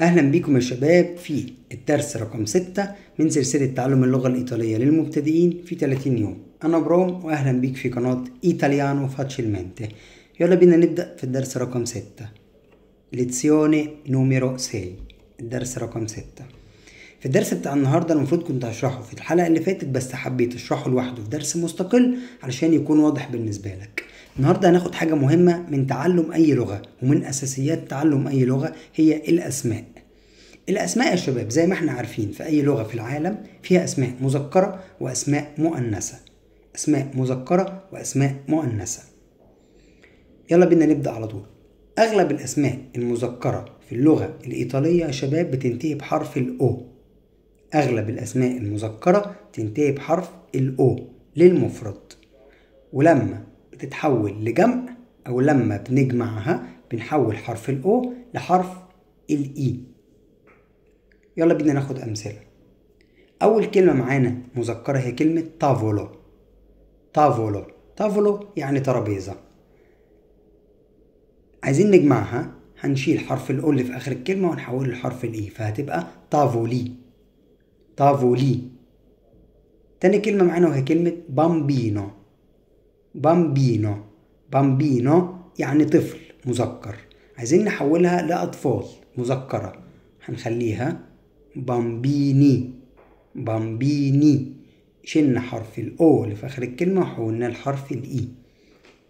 أهلا بكم يا شباب في الدرس رقم 6 من سلسلة تعلم اللغة الإيطالية للمبتدئين في 30 يوم. أنا بروم وأهلا بيك في قناة إيطاليانو فاتشيلمنتي. يلا بينا نبدأ في الدرس رقم 6. ليزيوني نوميرو 6. الدرس رقم 6. في الدرس بتاع النهاردة المفروض كنت هشرحه في الحلقة اللي فاتت، بس حبيت اشرحه لوحده في درس مستقل علشان يكون واضح بالنسبة لك. النهاردة هناخد حاجة مهمة من تعلم أي لغة ومن أساسيات تعلم أي لغة، هي الأسماء. الأسماء يا شباب زي ما احنا عارفين في أي لغة في العالم فيها أسماء مذكرة وأسماء مؤنثة. أسماء مذكرة وأسماء مؤنثة. يلا بينا نبدأ على طول. أغلب الأسماء المذكرة في اللغة الإيطالية يا شباب بتنتهي بحرف الأو. أغلب الأسماء المذكرة تنتهي بحرف الأو للمفرد، ولما بتتحول لجمع أو لما بنجمعها بنحول حرف الأو لحرف الإي. يلا بينا ناخد أمثلة. أول كلمة معانا مذكرة هي كلمة تافولو. تافولو تافولو يعني ترابيزة. عايزين نجمعها هنشيل حرف الأو اللي في آخر الكلمة ونحوله لحرف الإي فهتبقى تافولي. تافولي. تاني كلمة معانا وهي كلمة بامبينو. بامبينو بامبينو يعني طفل مذكر. عايزين نحولها لأطفال مذكرة هنخليها بامبيني. بامبيني. شلنا حرف الأو اللي في آخر الكلمة وحولناه لحرف الإي.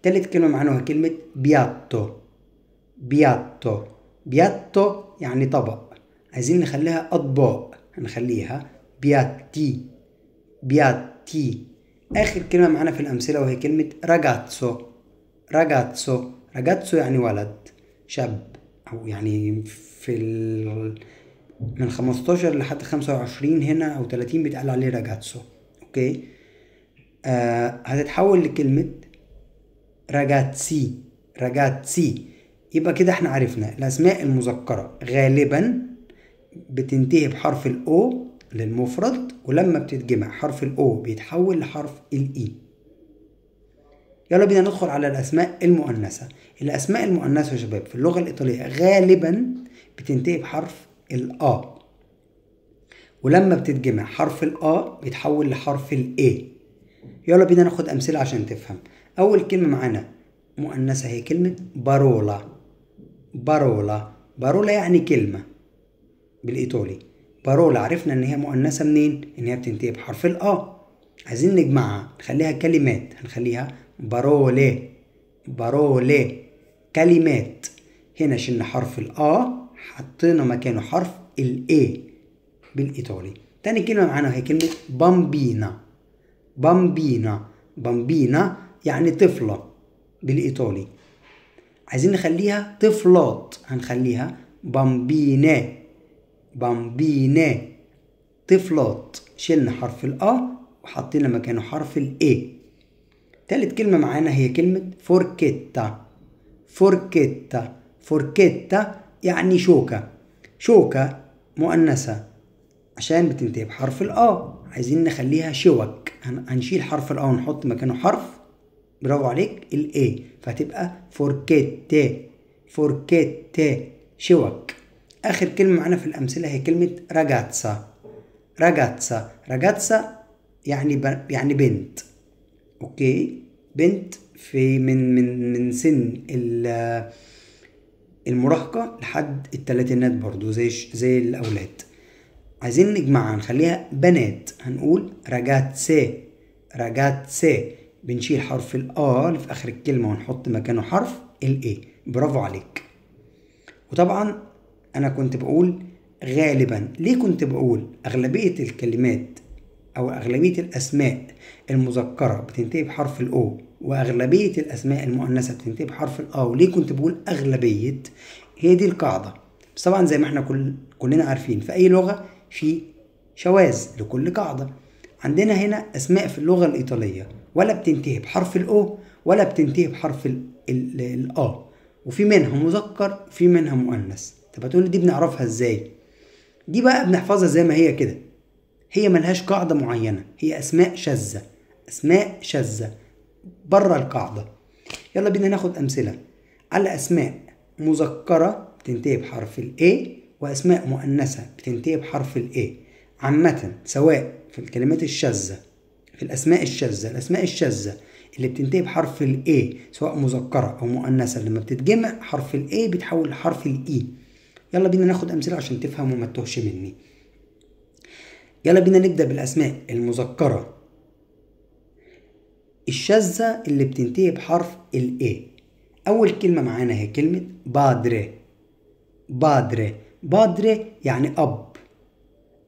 تالت كلمة معانا وهي كلمة بياتو. بياتو بياتو يعني طبق. عايزين نخليها أطباق هنخليها بياتي. بياتي. آخر كلمة معانا في الأمثلة وهي كلمة راجاتسو. راجاتسو. راجاتسو يعني ولد شاب، أو يعني من 15 لحد 25 هنا أو 30 بيتقال عليه راجاتسو. أوكي. هتتحول لكلمة راجاتسي. راجاتسي. يبقى كده احنا عرفنا الأسماء المذكرة غالبا بتنتهي بحرف الأو للمفرد، ولما بتتجمع حرف الأو بيتحول لحرف الإي. يلا بينا ندخل على الأسماء المؤنثة. الأسماء المؤنثة يا شباب في اللغة الإيطالية غالبا بتنتهي بحرف الآ، ولما بتتجمع حرف الآ بيتحول لحرف الإي. يلا بينا ناخد أمثلة عشان تفهم. أول كلمة معانا مؤنثة هي كلمة بارولا. بارولا. بارولا يعني كلمة بالإيطالي. بارولا عرفنا إن هي مؤنثة منين؟ إن هي بتنتهي بحرف الآ. عايزين نجمعها نخليها كلمات هنخليها بارولي. بارولي كلمات. هنا شلنا حرف الآ حطينا مكانه حرف الإي بالإيطالي. تاني كلمة معانا هي كلمة بامبينا. بامبينا. بامبينا يعني طفلة بالإيطالي. عايزين نخليها طفلات هنخليها بامبينة. بامبينة طفلات. شلنا حرف الآ وحطينا مكانه حرف الإي. تالت كلمة معانا هي كلمة فوركيتا. فوركيتا. فوركيتا يعني شوكة. شوكة مؤنثة عشان بتنتهي بحرف الآ. عايزين نخليها شوك هنشيل حرف الآ ونحط مكانه حرف، برافو عليك، الإي، فهتبقى فوركيتي. فوركيتي شوك. آخر كلمة معانا في الأمثلة هي كلمة راجاتسا. راجاتسا. راجاتسا يعني بنت. أوكي. بنت في من سن المراهقة لحد الثلاثينات برضو زي الأولاد. عايزين نجمعها هنخليها بنات هنقول راجاتسي. راجاتسي. بنشيل حرف الآ اللي في آخر الكلمة ونحط مكانه حرف الإي. برافو عليك. وطبعا أنا كنت بقول غالبا. ليه كنت بقول أغلبية الكلمات أو أغلبية الأسماء المذكرة بتنتهي بحرف الأو وأغلبية الأسماء المؤنثة بتنتهي بحرف الآ؟ وليه كنت بقول أغلبية؟ هي دي القاعدة. بس طبعا زي ما احنا كلنا عارفين في أي لغة في شواذ لكل قاعدة. عندنا هنا أسماء في اللغة الإيطالية ولا بتنتهي بحرف الأو ولا بتنتهي بحرف الآ، وفي منها مذكر وفي منها مؤنث. طب هتقولي دي بنعرفها ازاي؟ دي بقى بنحفظها زي ما هي كده. هي ملهاش قاعدة معينة، هي أسماء شاذة. أسماء شاذة بره القاعدة. يلا بينا ناخد أمثلة على أسماء مذكرة بتنتهي بحرف الA وأسماء مؤنثة بتنتهي بحرف الA عامة، سواء في الكلمات الشاذة، في الأسماء الشاذة اللي بتنتهي بحرف الA سواء مذكرة أو مؤنثة، لما بتتجمع حرف الA بيتحول لحرف الE. يلا بينا ناخد أمثلة عشان تفهم وما تتوهش مني. يلا بينا نبدأ بالأسماء المذكرة الشاذة اللي بتنتهي بحرف الA. أول كلمة معانا هي كلمة بادري. بادري يعني أب.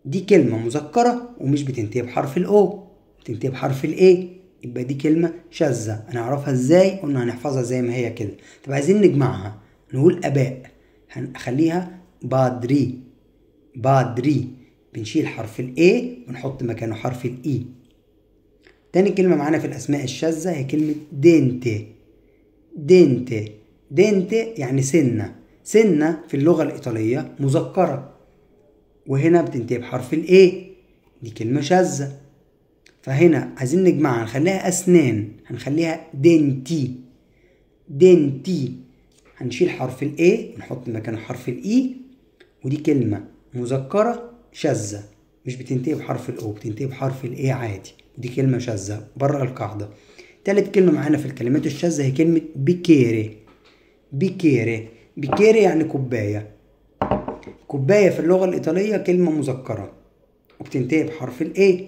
دي كلمة مذكرة ومش بتنتهي بحرف الأو، بتنتهي بحرف الA، يبقى دي كلمة شاذة. هنعرفها ازاي؟ قلنا هنحفظها زي ما هي كده. طب عايزين نجمعها، نقول آباء، هنخليها بادري، بنشيل حرف الA ونحط مكانه حرف الE. تاني كلمة معانا في الأسماء الشاذة هي كلمة دينتي يعني سنة في اللغة الإيطالية مذكرة، وهنا بتنتهي بحرف الA، دي كلمة شاذة. فهنا عايزين نجمعها، هنخليها أسنان، هنخليها دينتي، هنشيل حرف الA ونحط مكانه حرف الE، ودي كلمة مذكرة شاذة مش بتنتهي بحرف الأو، بتنتهي بحرف الA عادي، ودي كلمة شاذة بره القاعدة. تالت كلمة معانا في الكلمات الشاذة هي كلمة بيكيري يعني كوباية في اللغة الإيطالية كلمة مذكرة وبتنتهي بحرف الA.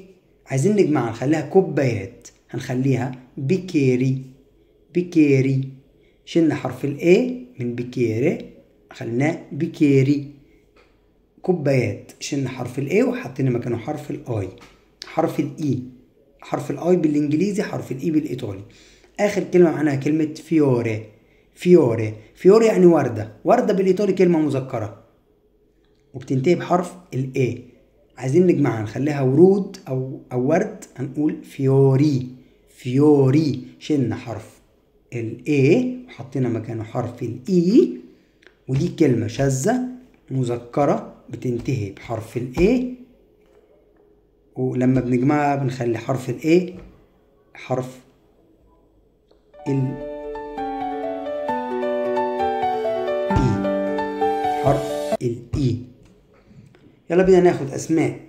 عايزين نجمعها، نخليها كوبايات، هنخليها بيكيري، شلنا حرف الA من بيكيري خليناه بيكيري. كوبايات شلنا حرف الA وحطينا مكانه حرف الI، حرف الI بالإنجليزي، حرف الE بالإيطالي. آخر كلمة معناها كلمة فيوري يعني وردة بالإيطالي كلمة مذكرة وبتنتهي بحرف الA. عايزين نجمعها، نخليها ورود أو ورد، هنقول فيوري، شلنا حرف الA وحطينا مكانه حرف الE، ودي كلمة شاذة مذكرة بتنتهي بحرف الA، ولما بنجمعها بنخلي حرف الA حرف الE. يلا بينا ناخد أسماء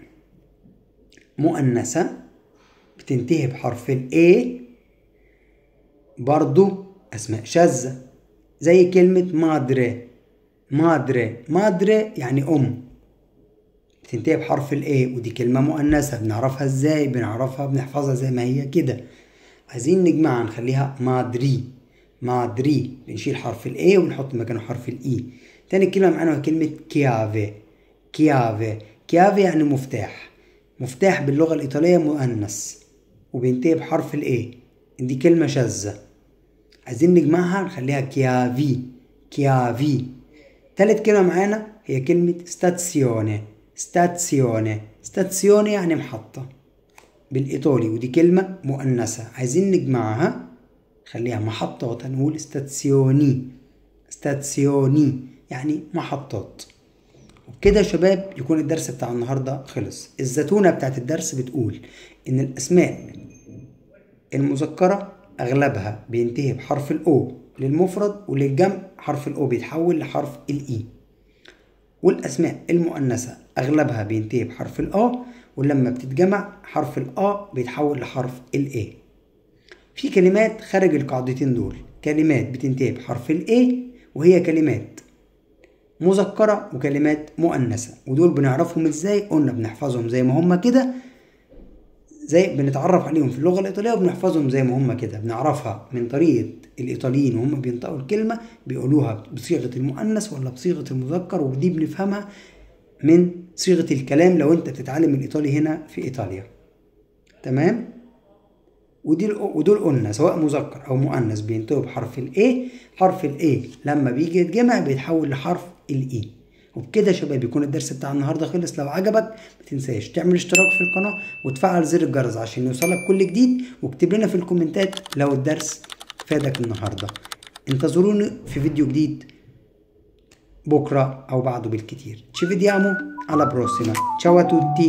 مؤنثة بتنتهي بحرف الA، برضو أسماء شاذة زي كلمة مادري يعني أم، بتنتهي بحرف الA، ودي كلمة مؤنثة. بنعرفها ازاي؟ بنحفظها زي ما هي كده. عايزين نجمعها، نخليها مادري، بنشيل حرف الA ونحط مكانه حرف الE. تاني كلمة معانا كلمة كيافي يعني مفتاح باللغة الإيطالية مؤنث وبينتهي بحرف الA، دي كلمة شاذة. عايزين نجمعها، نخليها كيافي. تالت كلمة معانا هي كلمة ستاتسيوني يعني محطة بالإيطالي، ودي كلمة مؤنثة. عايزين نجمعها، خليها محطات، هنقول ستاتسيوني يعني محطات. وبكده يا شباب يكون الدرس بتاع النهاردة خلص. الزتونة بتاعت الدرس بتقول إن الأسماء المذكرة أغلبها بينتهي بحرف الأو للمفرد، وللجمع حرف الأو بيتحول لحرف الإي، والأسماء المؤنثة أغلبها بينتهي بحرف الآ، ولما بتتجمع حرف الآ بيتحول لحرف الA. في كلمات خارج القاعدتين دول، كلمات بتنتهي بحرف الA وهي كلمات مذكرة وكلمات مؤنثة، ودول بنعرفهم ازاي؟ قلنا بنحفظهم زي ما هم كده، زي بنتعرف عليهم في اللغة الإيطالية وبنحفظهم زي ما هم كده. بنعرفها من طريقة الإيطاليين وهم بينطقوا الكلمة بيقولوها بصيغة المؤنث ولا بصيغة المذكر، ودي بنفهمها من صيغة الكلام لو انت بتتعلم الإيطالي هنا في إيطاليا. تمام؟ ودول قلنا سواء مذكر أو مؤنث بينتهوا بحرف الA. حرف الA لما بيجي يتجمع بيتحول لحرف الE. وبكده يا شباب يكون الدرس بتاع النهارده خلص. لو عجبك ما تنساش تعمل اشتراك في القناة وتفعل زر الجرس عشان يوصلك كل جديد، واكتب لنا في الكومنتات لو الدرس فادك النهارده. انتظروني في فيديو جديد بكرة أو بعده بالكتير. Ci vediamo alla prossima. Ciao a tutti.